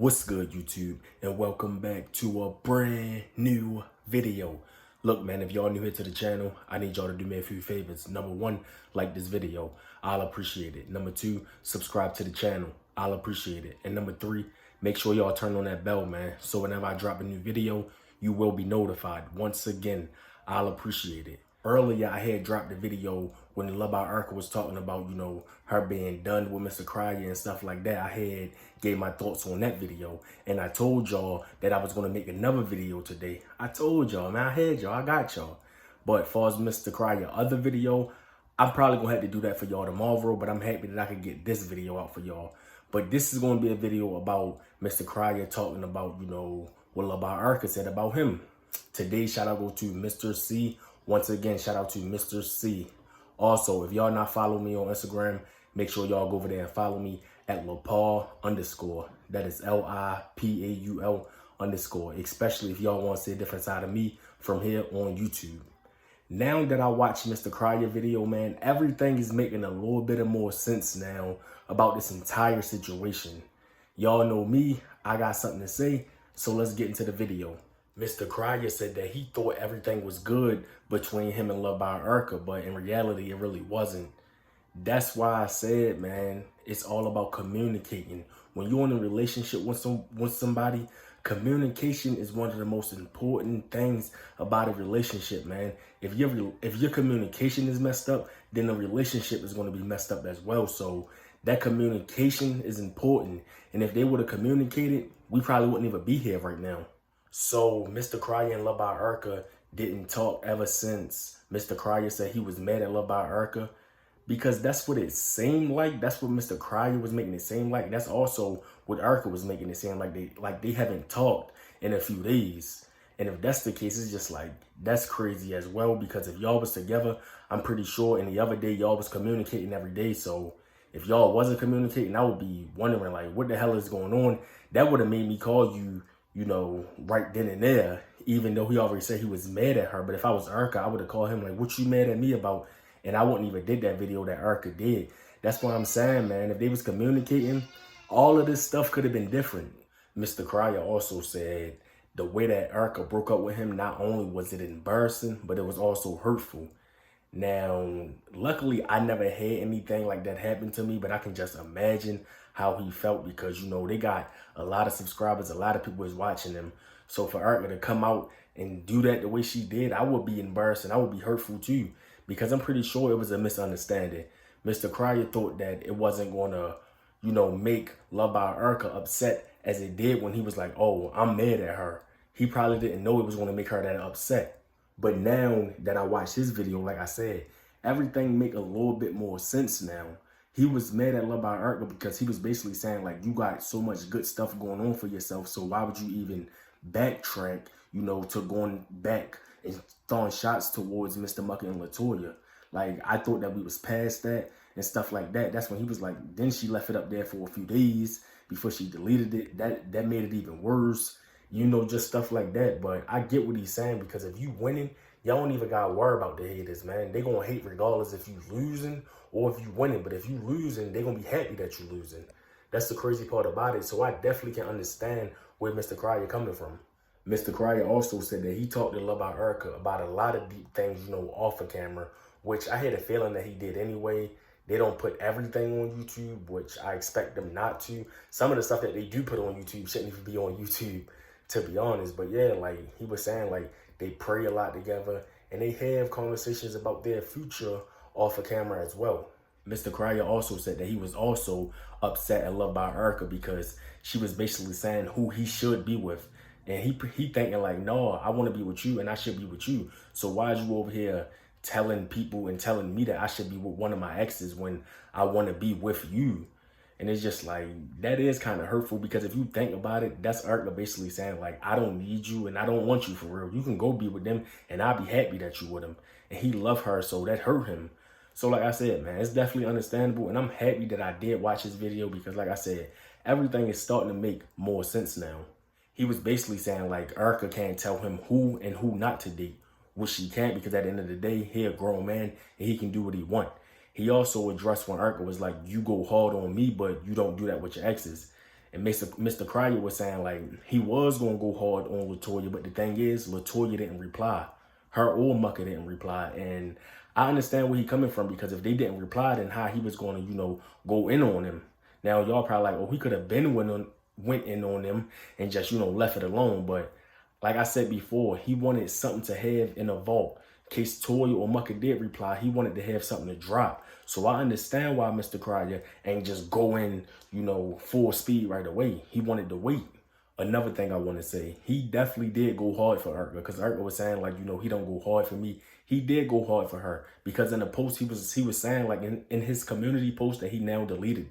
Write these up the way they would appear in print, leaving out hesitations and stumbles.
What's good, YouTube, and welcome back to a brand new video. Look, man, if y'all new here to the channel, I need y'all to do me a few favors. Number one, like this video. I'll appreciate it. Number two, subscribe to the channel. I'll appreciate it. And number three, make sure y'all turn on that bell, man, so whenever I drop a new video, you will be notified. Once again, I'll appreciate it. Earlier, I had dropped a video when Luvd Arca was talking about, her being done with Mr. Cryer and stuff like that. I had gave my thoughts on that video, and I told y'all that I was going to make another video today. I told y'all, man, I had y'all, I got y'all. But as far as Mr. Cryer other video, I'm probably going to have to do that for y'all tomorrow, but I'm happy that I could get this video out for y'all. But this is going to be a video about Mr. Cryer talking about, what Luvd Arca said about him. Today, shout out go to Mr. C. Once again, shout out to Mr. C. Also, if y'all not follow me on Instagram, make sure y'all go over there and follow me at Lipaul_. That is LIPAUL_. Especially if y'all want to see a different side of me from here on YouTube. Now that I watched Mr. Cryer video, man, everything is making a little bit of more sense now about this entire situation. Y'all know me, I got something to say, so let's get into the video. Mr. Cryer said that he thought everything was good between him and Luvd Arca, but in reality, it really wasn't. That's why I said, man, it's all about communicating. When you're in a relationship with somebody, communication is one of the most important things about a relationship, man. If your communication is messed up, then the relationship is going to be messed up as well. So that communication is important. And if they would have communicated, we probably wouldn't even be here right now. So Mr. Cryer and Luvd Arca didn't talk ever since Mr. Cryer said he was mad at Luvd Arca, because that's what it seemed like. That's what Mr. Cryer was making it seem like. That's also what Arca was making it seem like they haven't talked in a few days. And if that's the case, it's just like, that's crazy as well, because if y'all was together, I'm pretty sure in the other day y'all was communicating every day. So if y'all wasn't communicating, I would be wondering like, what the hell is going on? That would have made me call you, right then and there, even though he already said he was mad at her. But if I was Arca, I would have called him like, what you mad at me about? And I wouldn't even did that video that Arca did. That's what I'm saying, man. If they was communicating, all of this stuff could have been different. Mr. Cryer also said the way that Arca broke up with him, not only was it embarrassing, but it was also hurtful. Now, luckily, I never had anything like that happen to me, but I can just imagine how he felt, because, they got a lot of subscribers, a lot of people is watching them. So for Arca to come out and do that the way she did, I would be embarrassed and I would be hurtful too, because I'm pretty sure it was a misunderstanding. Mr. Cryer thought that it wasn't going to, make Luvd Arca upset as it did when he was like, oh, I'm mad at her. He probably didn't know it was going to make her that upset. But now that I watched his video, like I said, everything make a little bit more sense now. He was mad at Luvd Arca because he was basically saying, like, you got so much good stuff going on for yourself, so why would you even backtrack, to going back and throwing shots towards Mr. Mucker and Latoya? Like, I thought that we was past that and stuff like that. That's when he was like, then she left it up there for a few days before she deleted it. That made it even worse. Just stuff like that. But I get what he's saying, because if you winning, y'all don't even gotta worry about the haters, man. They gonna hate regardless if you losing or if you winning. But if you losing, they gonna be happy that you losing. That's the crazy part about it. So I definitely can understand where Mr. Cryer coming from. Mr. Cryer also said that he talked to Luvd Arca about a lot of deep things, off of camera, which I had a feeling that he did anyway. They don't put everything on YouTube, which I expect them not to. Some of the stuff that they do put on YouTube shouldn't even be on YouTube, to be honest. But yeah, like he was saying, like they pray a lot together and they have conversations about their future off of camera as well. Mr. Cryer also said that he was also upset at Luvd Arca because she was basically saying who he should be with. And he thinking like, no, I want to be with you and I should be with you. So why is you over here telling people and telling me that I should be with one of my exes when I want to be with you? And it's just like, that is kind of hurtful, because if you think about it, that's Arca basically saying like, I don't need you and I don't want you for real. You can go be with them and I'll be happy that you with him. And he loved her, so that hurt him. So like I said, man, it's definitely understandable. And I'm happy that I did watch his video, because like I said, everything is starting to make more sense now. He was basically saying like Arca can't tell him who and who not to date, which she can't, because at the end of the day, he a grown man and he can do what he want. He also addressed when Arca was like, you go hard on me, but you don't do that with your exes. And Mr. Cryer was saying like he was gonna go hard on Latoya, but the thing is, Latoya didn't reply. Her or Mucka didn't reply, and I understand where he coming from, because if they didn't reply, then how he was gonna, go in on him. Now y'all probably like, oh, he could have been went in on them and just, left it alone. But like I said before, he wanted something to have in a vault. In case Toya or Mucka did reply, he wanted to have something to drop. So I understand why Mr. Cryer ain't just go in, full speed right away. He wanted to wait. Another thing I want to say, he definitely did go hard for Urka, because Urka was saying like, he don't go hard for me. He did go hard for her, because in the post he was saying like in his community post that he now deleted,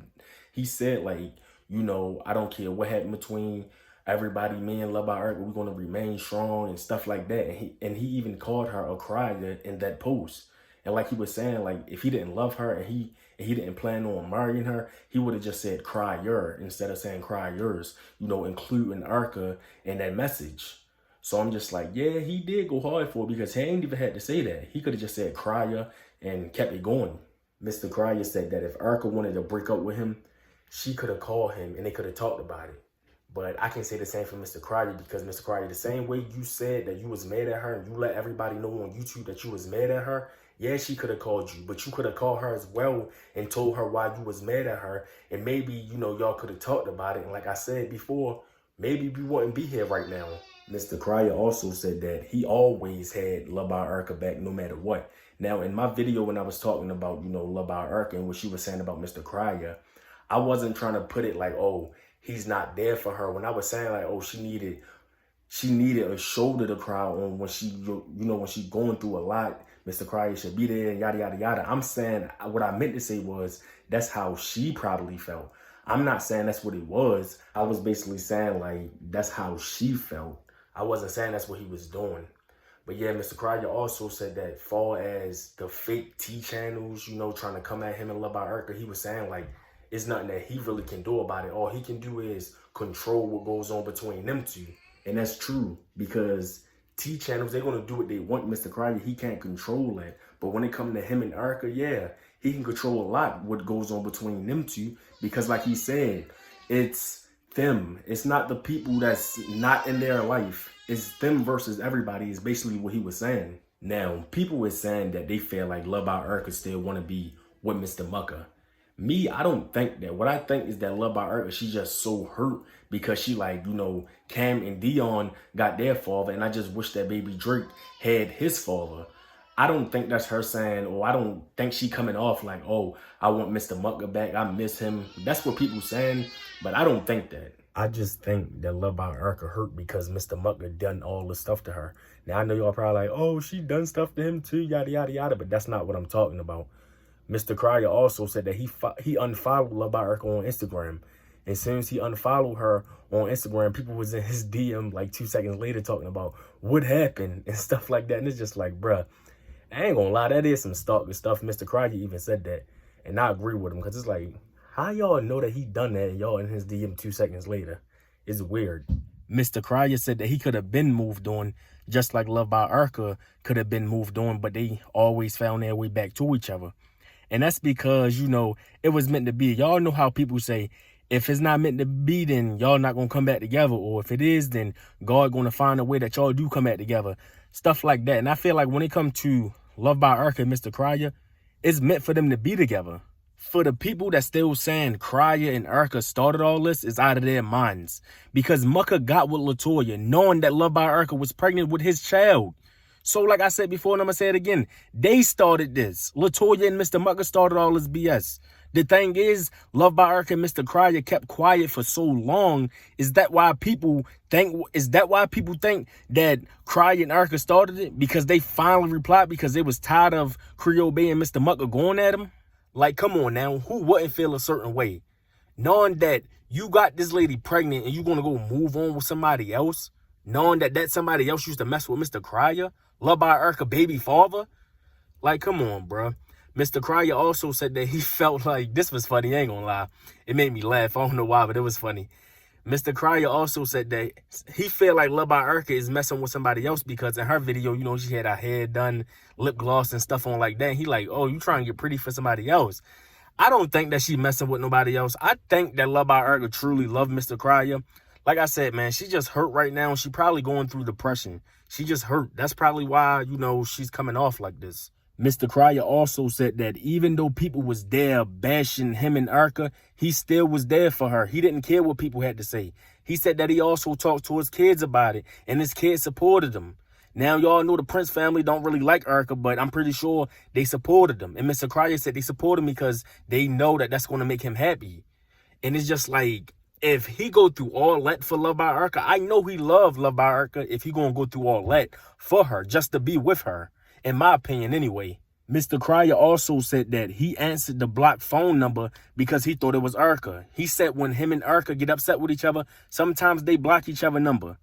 he said like, I don't care what happened between everybody, me and Love by Urka, we're going to remain strong and stuff like that. And he even called her a crier in that post. And like he was saying, like if he didn't love her and he didn't plan on marrying her, he would have just said crier instead of saying criers, including Urka in that message. So I'm just like, yeah, he did go hard for it, because he ain't even had to say that. He could have just said crier and kept it going. Mr. Cryer said that if Urka wanted to break up with him, she could have called him and they could have talked about it. But I can say the same for Mr. Cryer, because Mr. Cryer, the same way you said that you was mad at her and you let everybody know on YouTube that you was mad at her, yeah, she could have called you, but you could have called her as well and told her why you was mad at her. And maybe, y'all could have talked about it. And like I said before, maybe we wouldn't be here right now. Mr. Cryer also said that he always had Love by Urka back no matter what. Now, in my video when I was talking about, Love by Urka and what she was saying about Mr. Cryer, I wasn't trying to put it like, oh, he's not there for her. When I was saying like, oh, she needed a shoulder to cry on when she, when she going through a lot, Mr. Cryer should be there, yada, yada, yada. I'm saying, what I meant to say was, that's how she probably felt. I'm not saying that's what it was. I was basically saying like, that's how she felt. I wasn't saying that's what he was doing. But yeah, Mr. Cryer also said that far as the fake T channels, trying to come at him and Love by Urka, he was saying like, it's nothing that he really can do about it. All he can do is control what goes on between them two. And that's true, because T channels, they're going to do what they want. Mr. Cryer, he can't control it. But when it comes to him and Urka, yeah, he can control a lot what goes on between them two. Because like he said, it's them. It's not the people that's not in their life. It's them versus everybody is basically what he was saying. Now, people were saying that they feel like Love by Urka still want to be with Mr. Mucka. Me, I don't think that. What I think is that Love by Urka, she just so hurt because she like, Cam and Dion got their father, and I just wish that baby Drake had his father. I don't think that's her saying, or I don't think she coming off like, oh, I want Mr. Mucka back, I miss him. That's what people saying, but I don't think that. I just think that Love by Urka hurt because Mr. Mucka done all this stuff to her. Now, I know y'all probably like, oh, she done stuff to him too, yada, yada, yada, but that's not what I'm talking about. Mr. Cryer also said that he unfollowed Love by Urka on Instagram. And as soon as he unfollowed her on Instagram, people was in his DM like 2 seconds later talking about what happened and stuff like that. And it's just like, bruh, I ain't gonna lie, that is some stalker stuff. Mr. Cryer even said that. And I agree with him, because it's like, how y'all know that he done that and y'all in his DM 2 seconds later? It's weird. Mr. Cryer said that he could have been moved on, just like Love by Urka could have been moved on, but they always found their way back to each other. And that's because, it was meant to be. Y'all know how people say, if it's not meant to be, then y'all not going to come back together. Or if it is, then God going to find a way that y'all do come back together. Stuff like that. And I feel like when it comes to Love by Urka and Mr. Cryer, it's meant for them to be together. For the people that still saying Cryer and Urka started all this is out of their minds. Because Mucka got with Latoya, knowing that Love by Urka was pregnant with his child. So like I said before, and I'm going to say it again, they started this. Latoya and Mr. Mucka started all this BS. The thing is, Love by Urka and Mr. Cryer kept quiet for so long. Is that why people think that Cryer and Urka started it? Because they finally replied because they was tired of Creole Bay and Mr. Mucka going at him? Like, come on now, who wouldn't feel a certain way? Knowing that you got this lady pregnant and you're going to go move on with somebody else? Knowing that somebody else used to mess with Mr. Cryer? Love by Urka baby father? Like, come on, bro. Mr. Cryer also said that he felt like, this was funny, I ain't gonna lie. It made me laugh. I don't know why, but it was funny. Mr. Cryer also said that he felt like Love by Urka is messing with somebody else because in her video, she had her hair done, lip gloss and stuff on like that. And he like, oh, you trying to get pretty for somebody else. I don't think that she messing with nobody else. I think that Love by Erica truly love Mr. Cryer. Like I said, man, she just hurt right now. She probably going through depression. She just hurt. That's probably why, you know, she's coming off like this. Mr. Cryer also said that even though people was there bashing him and Erica, he still was there for her. He didn't care what people had to say. He said that he also talked to his kids about it, and his kids supported him. Now, y'all know the Prince family don't really like Erica, but I'm pretty sure they supported him. And Mr. Cryer said they supported him because they know that that's going to make him happy. And it's just like, if he go through all that for Love by Erica, I know he love Love by Erica if he going to go through all that for her, just to be with her, in my opinion anyway. Mr. Cryer also said that he answered the blocked phone number because he thought it was Erica. He said when him and Erica get upset with each other, sometimes they block each other number.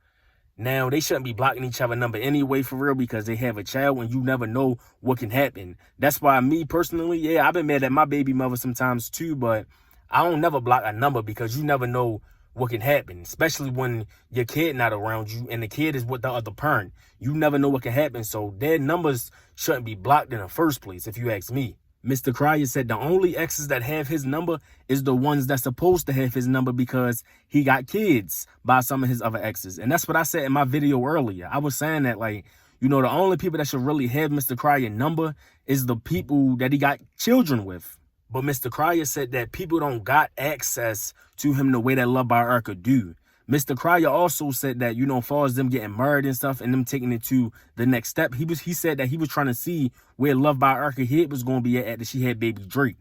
Now, they shouldn't be blocking each other number anyway, for real, because they have a child and you never know what can happen. That's why me personally, yeah, I've been mad at my baby mother sometimes too, but I don't never block a number because you never know what can happen, especially when your kid not around you and the kid is with the other parent. You never know what can happen, so their numbers shouldn't be blocked in the first place, if you ask me. Mr. Cryer said the only exes that have his number is the ones that's supposed to have his number because he got kids by some of his other exes. And that's what I said in my video earlier. I was saying that, like, you know, the only people that should really have Mr. Cryer number is the people that he got children with. But Mr. Cryer said that people don't got access to him the way that Love by Erica do. Mr. Cryer also said that, you know, as far as them getting married and stuff and them taking it to the next step, he said that he was trying to see where Love by Erica head was going to be at after she had baby Drake.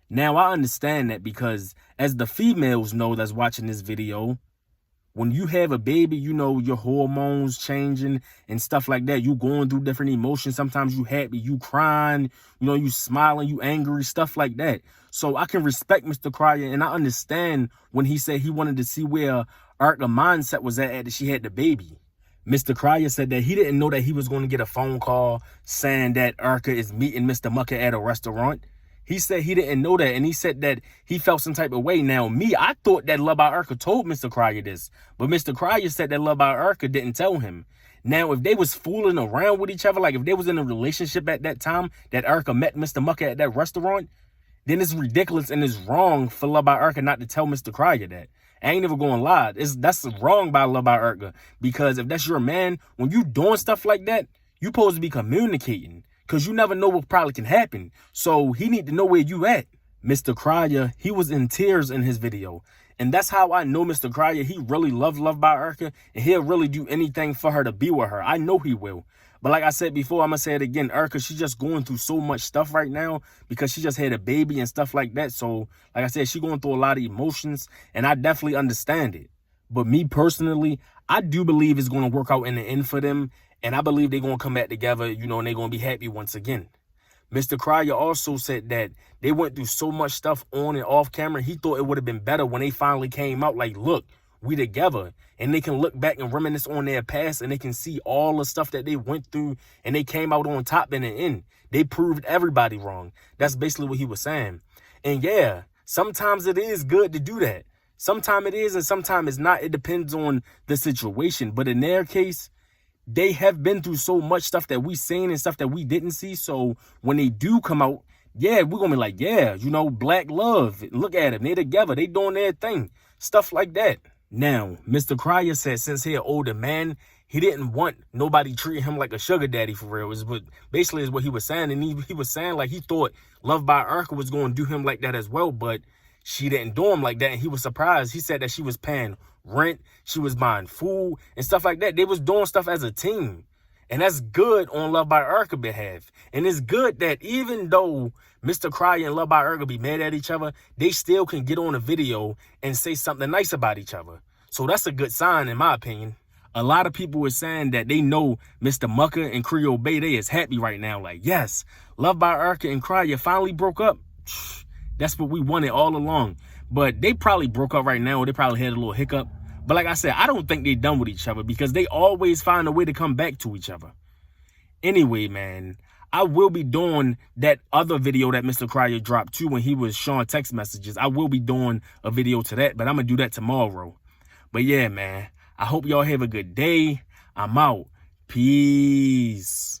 Now, I understand that because as the females know that's watching this video, when you have a baby, you know, your hormones changing and stuff like that. You going through different emotions. Sometimes you happy, you crying, you know, you smiling, you angry, stuff like that. So I can respect Mr. Cryer, and I understand when he said he wanted to see where Erica's mindset was at after she had the baby. Mr. Cryer said that he didn't know that he was going to get a phone call saying that Erica is meeting Mr. Mucker at a restaurant. He said he didn't know that, and he said that he felt some type of way. Now, me, I thought that Love by Erica told Mr. Cryer this, but Mr. Cryer said that Love by Erica didn't tell him. Now, if they was fooling around with each other, like if they was in a relationship at that time that Erica met Mr. Mucker at that restaurant, then it's ridiculous and it's wrong for Love by Erica not to tell Mr. Cryer that. I ain't never going to lie. That's wrong by Love by Erica, because if that's your man, when you doing stuff like that, you supposed to be communicating. Because you never know what probably can happen. So he need to know where you at. Mr. Cryer, he was in tears in his video. And that's how I know Mr. Cryer, he really loves Love by Erica. And he'll really do anything for her to be with her. I know he will. But like I said before, I'm going to say it again. Erica, she's just going through so much stuff right now because she just had a baby and stuff like that. So like I said, she's going through a lot of emotions. And I definitely understand it. But me personally, I do believe it's going to work out in the end for them. And I believe they're going to come back together, you know, and they're going to be happy once again. Mr. Cryer also said that they went through so much stuff on and off camera. He thought it would have been better when they finally came out like, look, we together. And they can look back and reminisce on their past and they can see all the stuff that they went through and they came out on top in the end. They proved everybody wrong. That's basically what he was saying. And yeah, sometimes it is good to do that. Sometimes it is and sometimes it's not. It depends on the situation. But in their case, they have been through so much stuff that we seen and stuff that we didn't see. So when they do come out, yeah, we're going to be like, yeah, you know, black love. Look at them. They together. They doing their thing. Stuff like that. Now, Mr. Cryer said since he an older man, he didn't want nobody treating him like a sugar daddy for real. Basically is what he was saying. And he was saying like he thought Love by Erica was going to do him like that as well. But she didn't do him like that. And he was surprised. He said that she was paying rent, she was buying food and stuff like that. They was doing stuff as a team. And that's good on Love by Erica behalf. And it's good that even though Mr. Cryer and Love by Erica be mad at each other, they still can get on a video and say something nice about each other. So that's a good sign in my opinion. A lot of people were saying that they know Mr. Mucker and Creole Bay, they is happy right now. Like, yes, Love by Erica and Cryer finally broke up. That's what we wanted all along. But they probably broke up right now, or they probably had a little hiccup. But like I said, I don't think they're done with each other because they always find a way to come back to each other. Anyway, man, I will be doing that other video that Mr. Cryer dropped too when he was showing text messages. I will be doing a video to that, but I'm going to do that tomorrow. But yeah, man, I hope y'all have a good day. I'm out. Peace.